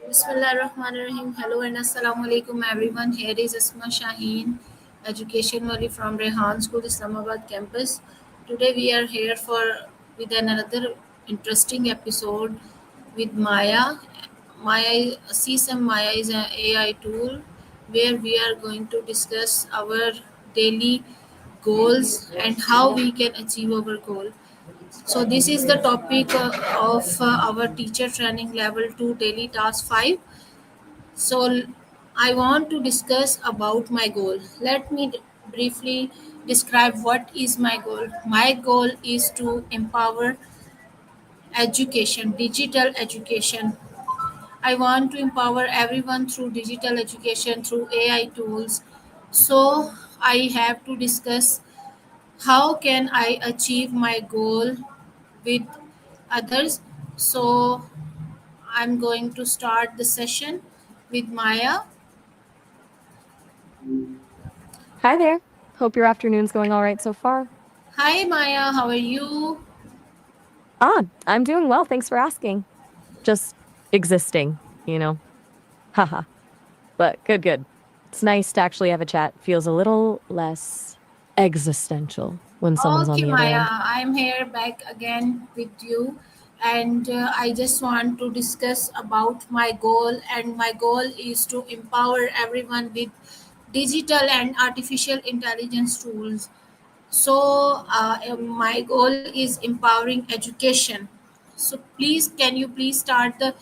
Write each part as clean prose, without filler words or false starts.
Bismillahirrahmanirrahim. Hello and assalamu alaikum everyone. Here is Asma Shaheen, education wali from Rehan School, Islamabad campus. Today we are here for with another interesting episode with Maya. Maya is an AI tool where we are going to discuss our daily goals and how we can achieve our goal. So this is the topic of our teacher training level 2 daily task 5. So I want to discuss about my goal. Let me briefly describe what is my goal. My goal is to empower education, digital education. I want to empower everyone through digital education, through AI tools. So I have to discuss how can I achieve my goal with others. So I'm going to start the session with Maya. Hi there. Hope your afternoon's going all right so far. Hi Maya, how are you? I'm doing well. Thanks for asking. Just existing, you know. Haha. But good. It's nice to actually have a chat. Feels a little less existential when someone's on Okay, the other Maya, end. I'm here back again with you, and I just want to discuss about my goal. And my goal is to empower everyone with digital and artificial intelligence tools. So, my goal is empowering education. So, please, can you please start the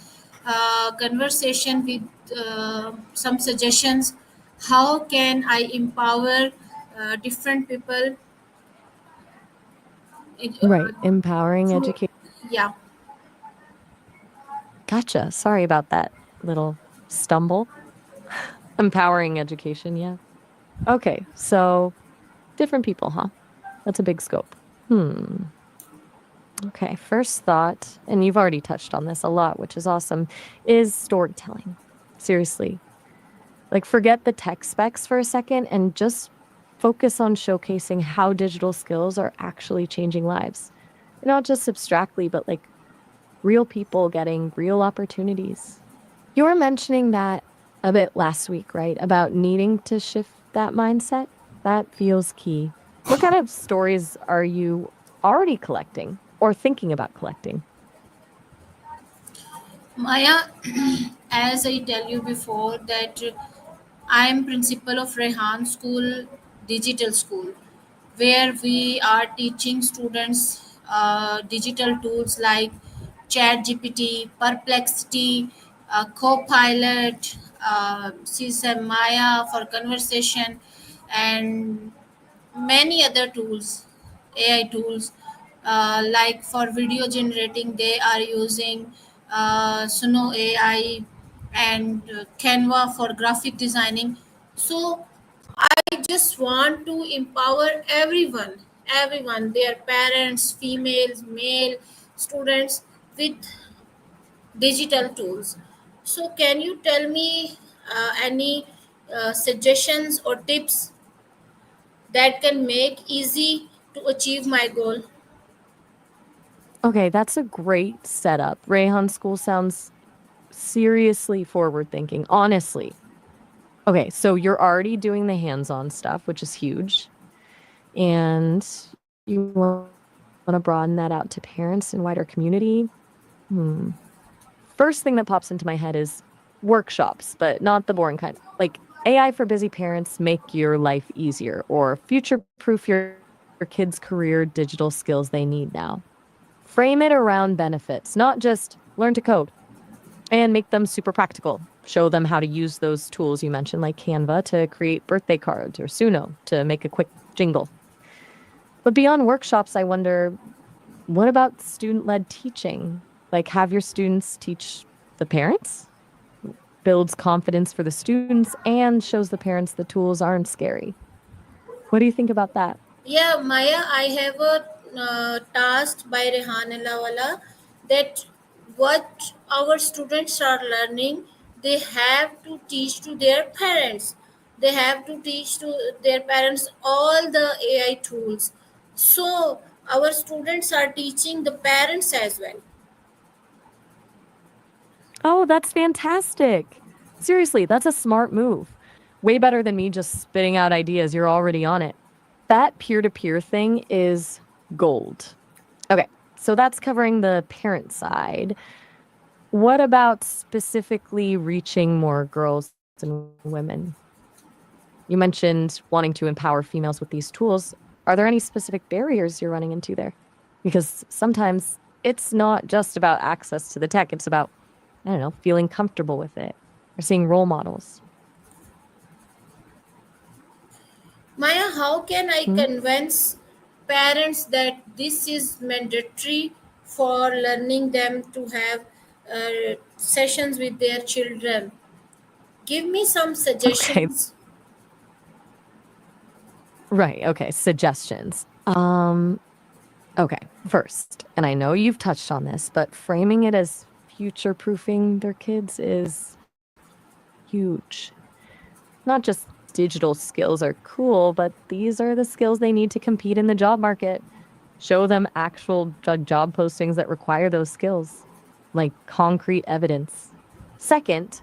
conversation with some suggestions? How can I empower different people Right. Empowering through? education. Yeah. Gotcha. Sorry about that little stumble. Empowering education, yeah. Okay, so different people, huh? That's a big scope. Okay, first thought, and you've already touched on this a lot, which is awesome, is storytelling. Seriously. Like, forget the tech specs for a second and just focus on showcasing how digital skills are actually changing lives. Not just abstractly, but like real people getting real opportunities. You were mentioning that a bit last week, right? About needing to shift that mindset. That feels key. What kind of stories are you already collecting or thinking about collecting? Maya, as I tell you before that I am principal of Rehan School Digital School, where we are teaching students digital tools like ChatGPT, Perplexity, Copilot, sesame Maya for conversation, and many other tools, AI tools, like for video generating, they are using Suno AI and Canva for graphic designing. So I just want to empower everyone, their parents, females, male students with digital tools. So can you tell me any suggestions or tips that can make easy to achieve my goal? Okay, that's a great setup. Rayhan School sounds seriously forward thinking, honestly. Okay, so you're already doing the hands on stuff, which is huge. And you want to broaden that out to parents and wider community. Hmm. First thing that pops into my head is workshops, but not the boring kind. Like AI for busy parents make your life easier, or future proof your kids' career digital skills they need now. Frame it around benefits, not just learn to code, and make them super practical. Show them how to use those tools you mentioned, like Canva, to create birthday cards or Suno to make a quick jingle. But beyond workshops, I wonder, what about student led teaching? Like, have your students teach the parents? Builds confidence for the students and shows the parents the tools aren't scary. What do you think about that? Yeah, Maya, I have a task by Rehan Wala that what our students are learning, they have to teach to their parents. They have to teach to their parents all the AI tools. So our students are teaching the parents as well. Oh, that's fantastic. Seriously, that's a smart move. Way better than me just spitting out ideas. You're already on it. That peer to peer thing is gold. Okay, so that's covering the parent side. What about specifically reaching more girls and women? You mentioned wanting to empower females with these tools. Are there any specific barriers you're running into there? Because sometimes it's not just about access to the tech, it's about, I don't know, feeling comfortable with it or seeing role models. Maya, how can I Hmm? convince parents that this is mandatory for learning them to have sessions with their children? Give me some Okay, suggestions. right. Okay, suggestions. Okay, first, and I know you've touched on this, but framing it as future proofing their kids is huge. Not just digital skills are cool, but these are the skills they need to compete in the job market. Show them actual job postings that require those skills, like concrete evidence. Second,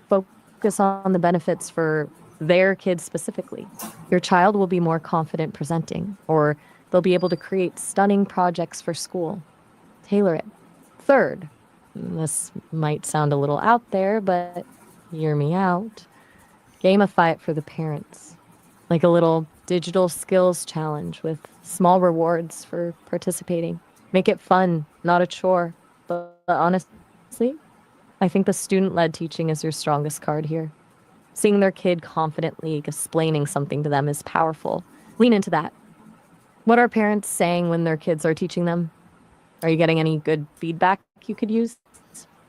focus on the benefits for their kids specifically. Your child will be more confident presenting, or they'll be able to create stunning projects for school. Tailor it. Third, this might sound a little out there, but hear me out. Gamify it for the parents, like a little digital skills challenge with small rewards for participating. Make it fun, not a chore. But honestly, I think the student led teaching is your strongest card here. Seeing their kid confidently explaining something to them is powerful. Lean into that. What are parents saying when their kids are teaching them? Are you getting any good feedback you could use?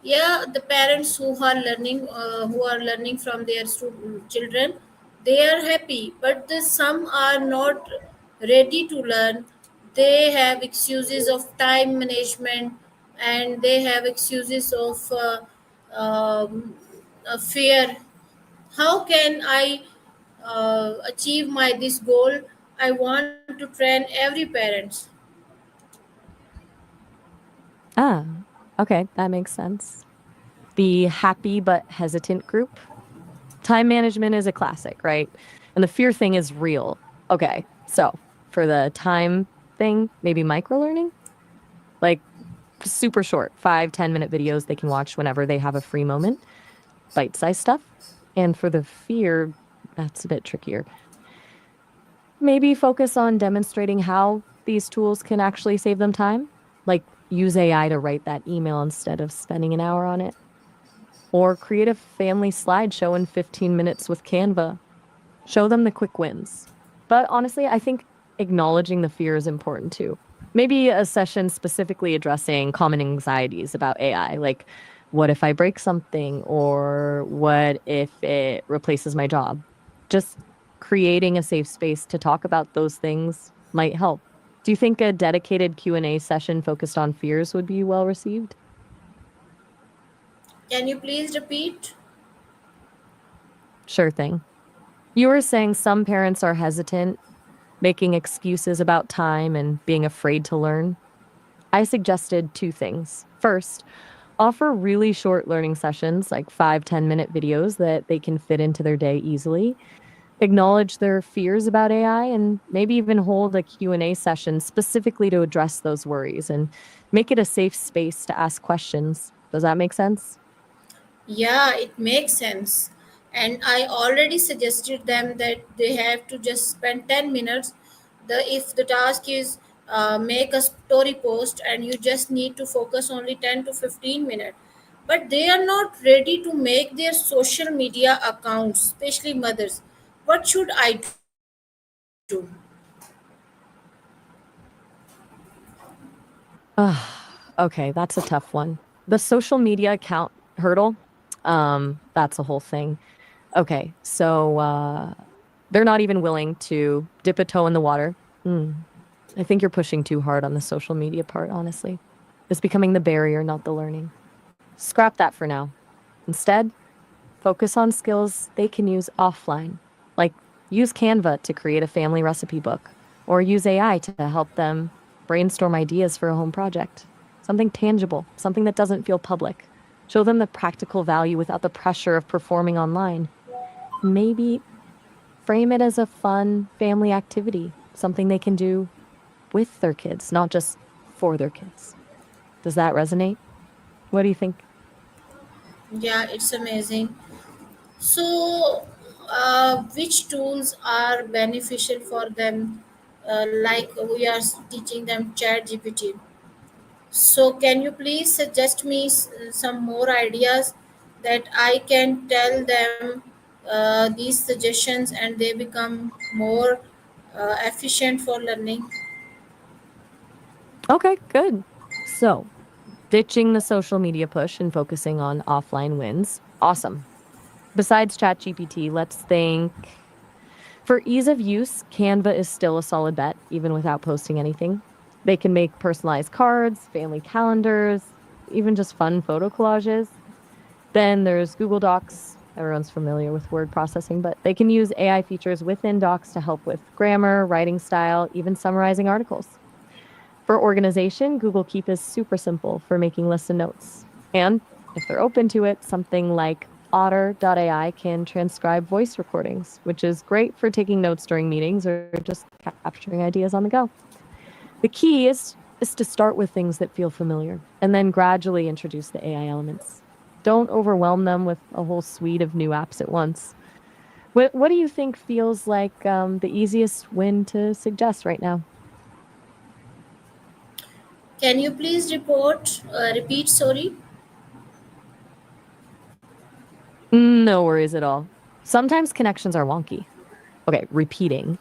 Yeah, the parents who are learning from their children, they are happy, but some are not ready to learn. They have excuses of time management, and they have excuses of um, fear. How can I achieve my this goal? I want to train every parents. Ah, okay, that makes sense. The happy but hesitant group. Time management is a classic, right? And the fear thing is real. Okay, so for the time thing, maybe micro learning? Like super short, 5, 10 minute videos they can watch whenever they have a free moment, bite sized stuff. And for the fear, that's a bit trickier. Maybe focus on demonstrating how these tools can actually save them time, like use AI to write that email instead of spending an hour on it, or create a family slideshow in 15 minutes with Canva. Show them the quick wins. But honestly, I think acknowledging the fear is important too. Maybe a session specifically addressing common anxieties about AI, like what if I break something or what if it replaces my job? Just creating a safe space to talk about those things might help. Do you think a dedicated Q&A session focused on fears would be well received? Can you please repeat? Sure thing. You were saying some parents are hesitant, making excuses about time and being afraid to learn. I suggested two things. First, offer really short learning sessions, like 5, 10 minute videos that they can fit into their day easily. Acknowledge their fears about AI and maybe even hold a Q&A session specifically to address those worries and make it a safe space to ask questions. Does that make sense? Yeah, it makes sense. And I already suggested them that they have to just spend 10 minutes. If the task is make a story post, and you just need to focus only 10 to 15 minutes. But they are not ready to make their social media accounts, especially mothers. What should I do? Okay, that's a tough one. The social media account hurdle, that's a whole thing. Okay, so they're not even willing to dip a toe in the water. Hmm. I think you're pushing too hard on the social media part, honestly. It's becoming the barrier, not the learning. Scrap that for now. Instead, focus on skills they can use offline, like use Canva to create a family recipe book, or use AI to help them brainstorm ideas for a home project. Something tangible, something that doesn't feel public. Show them the practical value without the pressure of performing online. Maybe frame it as a fun family activity, something they can do with their kids, not just for their kids. Does that resonate? What do you think? Yeah, it's amazing. So, which tools are beneficial for them? Like we are teaching them Chat GPT. So, can you please suggest me some more ideas that I can tell them these suggestions and they become more efficient for learning? Okay, good. So, ditching the social media push and focusing on offline wins. Awesome. Besides ChatGPT, let's think. For ease of use, Canva is still a solid bet, even without posting anything. They can make personalized cards, family calendars, even just fun photo collages. Then there's Google Docs. Everyone's familiar with word processing, but they can use AI features within Docs to help with grammar, writing style, even summarizing articles. For organization, Google Keep is super simple for making lists and notes. And if they're open to it, something like Otter.ai can transcribe voice recordings, which is great for taking notes during meetings or just capturing ideas on the go. The key is to start with things that feel familiar and then gradually introduce the AI elements. Don't overwhelm them with a whole suite of new apps at once. What do you think feels like the easiest win to suggest right now? Can you please repeat, sorry? No worries at all. Sometimes connections are wonky. Okay, repeating.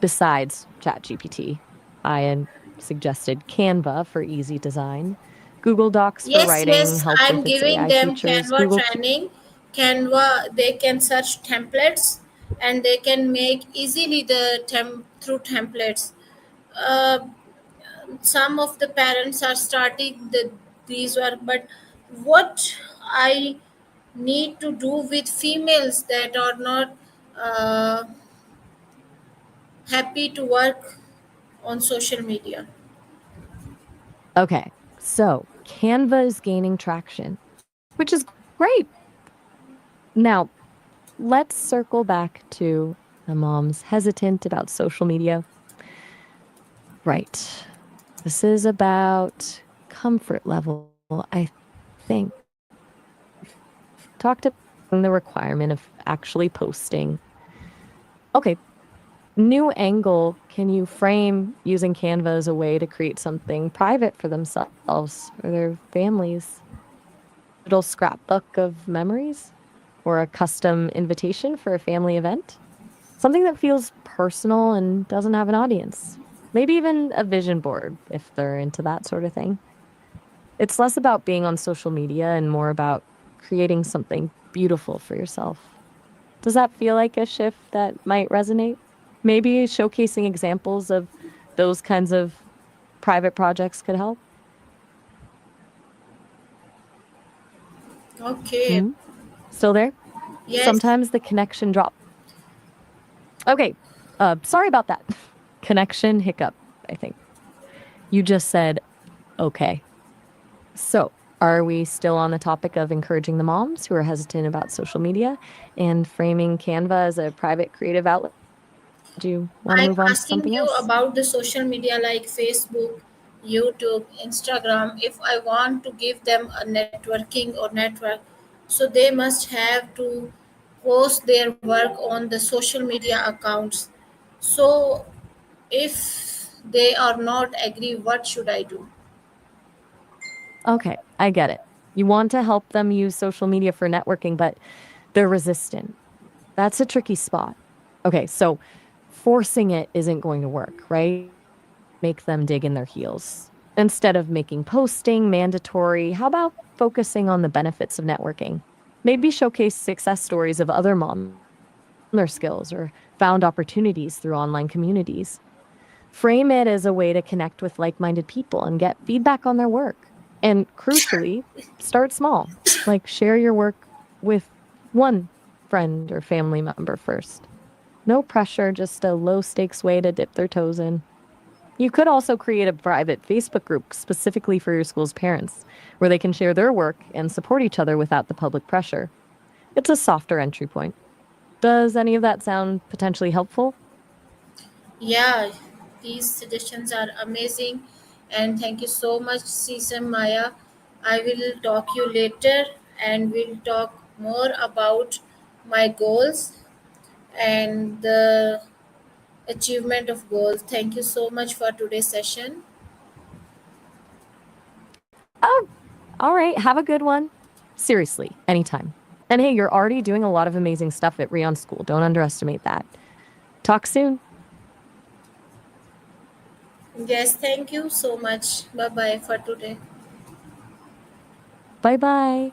Besides ChatGPT, I suggested Canva for easy design, Google Docs for Yes, writing, yes, help I'm with its giving AI them features, Canva Google Keep. training. Canva, they can search templates and they can make easily through templates. Uh, some of the parents are starting these work, but what I need to do with females that are not uh, happy to work on social media? Okay, so Canva is gaining traction, which is great. Now, let's circle back to the moms hesitant about social media. Right. This is about comfort level, I think. Talked about the requirement of actually posting. Okay, new angle. Can you frame using Canva as a way to create something private for themselves or their families? A digital scrapbook of memories or a custom invitation for a family event? Something that feels personal and doesn't have an audience. Maybe even a vision board if they're into that sort of thing. It's less about being on social media and more about creating something beautiful for yourself. Does that feel like a shift that might resonate? Maybe showcasing examples of those kinds of private projects could help. Okay. Mhm. Still there? Yes. Sometimes the connection drop. Okay. Sorry about that. Connection hiccup, I think. You just said, okay. So, are we still on the topic of encouraging the moms who are hesitant about social media and framing Canva as a private creative outlet? Do you want to I'm move on to asking something you else? about the social media like Facebook, YouTube, Instagram. If I want to give them a networking or network, so they must have to post their work on the social media accounts. So if they are not agree, what should I do? Okay, I get it. You want to help them use social media for networking, but they're resistant. That's a tricky spot. Okay, so forcing it isn't going to work, right? Make them dig in their heels. Instead of making posting mandatory, how about focusing on the benefits of networking? Maybe showcase success stories of other moms who've honed their skills or found opportunities through online communities. Frame it as a way to connect with like minded people and get feedback on their work. And crucially, start small, like share your work with one friend or family member first. No pressure, just a low stakes way to dip their toes in. You could also create a private Facebook group specifically for your school's parents, where they can share their work and support each other without the public pressure. It's a softer entry point. Does any of that sound potentially helpful? Yeah, these suggestions are amazing, and thank you so much, Sesame Maya. I will talk you later, and we'll talk more about my goals and the achievement of goals. Thank you so much for today's session. Oh, all right. Have a good one. Seriously, anytime. And hey, you're already doing a lot of amazing stuff at Rion School. Don't underestimate that. Talk soon. Yes, thank you so much. Bye bye for today. Bye bye.